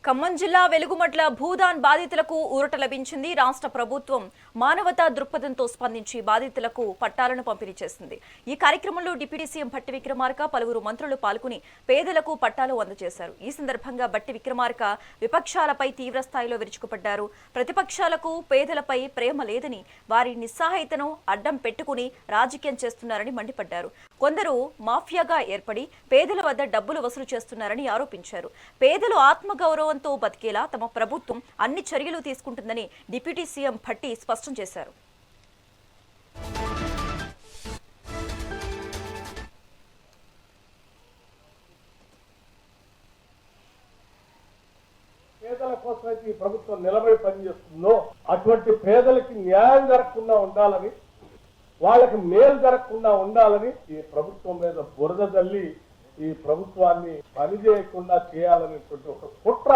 ఖమ్మం జిల్లా వెలుగుమట్ల భూదాన్ బాధితులకు ఊరట లభించింది. రాష్ట్ర ప్రభుత్వం మానవతా దృక్పథంతో స్పందించి బాధితులకు పట్టాలను పంపిణీ చేసింది. ఈ కార్యక్రమంలో డిప్యూటీ సీఎం భట్టి విక్రమార్క, పలువురు మంత్రులు పాల్గొని పేదలకు పట్టాలు అందజేశారు. ఈ సందర్భంగా భట్టి విక్రమార్క విపక్షాలపై తీవ్ర స్థాయిలో విరుచుకుపడ్డారు. ప్రతిపక్షాలకు పేదలపై ప్రేమ లేదని, వారి నిస్సహాయతను అడ్డం పెట్టుకుని రాజకీయం చేస్తున్నారని మండిపడ్డారు. కొందరు మాఫియాగా ఏర్పడి పేదల వద్ద డబ్బులు వసూలు చేస్తున్నారని ఆరోపించారు. పేదలు ఆత్మగౌరవంతో బతికేలా తమ ప్రభుత్వం అన్ని చర్యలు తీసుకుంటుందని డిప్యూటీ సీఎం భట్టి స్పష్టం చేశారు. పేదల కోసమైతే ఈ ప్రభుత్వం నిలబడి పనిచేస్తుందో అటువంటి పేదలకి న్యాయం జరగకుండా ఉండాలని, వాళ్ళకి మేలు జరగకుండా ఉండాలని ఈ ప్రభుత్వం మీద బురద జల్లి ఈ ప్రభుత్వాన్ని పనిచేయకుండా చేయాలనేటువంటి ఒక కుట్ర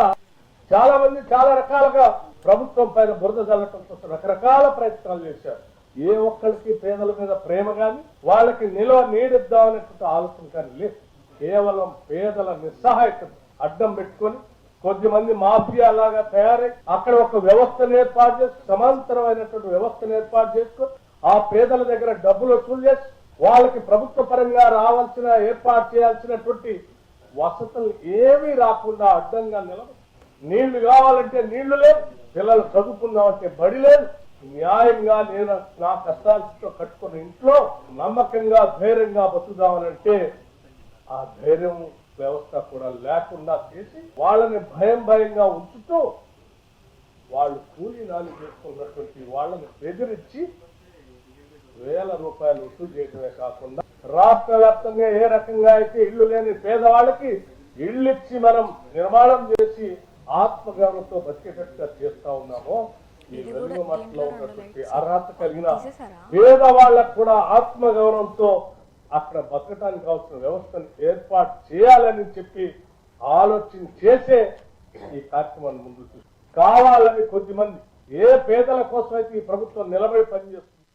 చాలా మంది చాలా రకాలుగా ప్రభుత్వం పైన బురద జల్లటం కోసం రకరకాల ప్రయత్నాలు చేశారు. ఏ ఒక్కరికి పేదల మీద ప్రేమ కానీ, వాళ్ళకి నిల్వ నీడిద్దామనేటువంటి ఆలోచన కానీ లేదు. కేవలం పేదల నిస్సహాయతను అడ్డం పెట్టుకొని కొద్దిమంది మాఫియా లాగా తయారై అక్కడ ఒక వ్యవస్థను ఏర్పాటు చేసి, సమాంతరమైనటువంటి వ్యవస్థను ఏర్పాటు చేసుకొని ఆ పేదల దగ్గర డబ్బులు వసూలు చేసి వాళ్ళకి ప్రభుత్వ పరంగా రావాల్సిన ఏర్పాటు చేయాల్సినటువంటి వసతులు ఏమీ రాకుండా అడ్డంగా నిలబడి, నీళ్లు కావాలంటే నీళ్లు లేవు, పిల్లలు చదువుకుందామంటే బడి లేదు. న్యాయంగా నేను నా కష్టాలతో కట్టుకున్న ఇంట్లో నమ్మకంగా ధైర్యంగా బతుకుదామనంటే ఆ ధైర్యం వ్యవస్థ కూడా లేకుండా చేసి వాళ్ళని భయంగా ఉంచుతూ వాళ్ళు కూలీ నాలి చేసుకున్నటువంటి వాళ్ళని బెదిరించి వేల రూపాయలు వసూలు చేయడమే కాకుండా రాష్ట్ర వ్యాప్తంగా ఏ రకంగా అయితే ఇల్లు లేని పేదవాళ్ళకి ఇళ్ళు ఇచ్చి మనం నిర్మాణం చేసి ఆత్మగౌరవంతో బతికేటట్టుగా చేస్తా ఉన్నామో, ఈ వెలుగుమట్లో ఉన్నటువంటి అర్హత కలిగిన పేదవాళ్ళకు కూడా ఆత్మగౌరవంతో అక్కడ బతకడానికి కావాల్సిన వ్యవస్థను ఏర్పాటు చేయాలని చెప్పి ఆలోచన చేసే ఈ కార్యక్రమాన్ని ముందు కావాలని కొద్దిమంది ఏ పేదల కోసం అయితే ఈ ప్రభుత్వం నిలబడి పనిచేస్తుంది